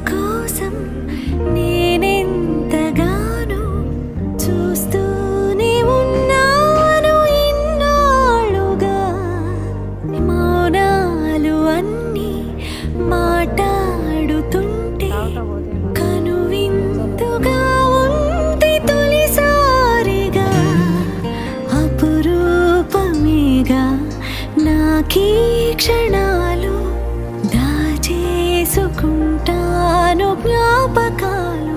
కోసం నేనెంతగానో చూస్తూనే ఉన్నాను ఇన్నాళ్ళుగా. మౌనాలు అన్నీ మాట్లాడుతుంటే కనువిందుగా ఉంది తొలిసారిగా. అపురూపమేగా నాకీ క్షణాలు, దాచేసుకుంటాను జ్ఞాపకాలు.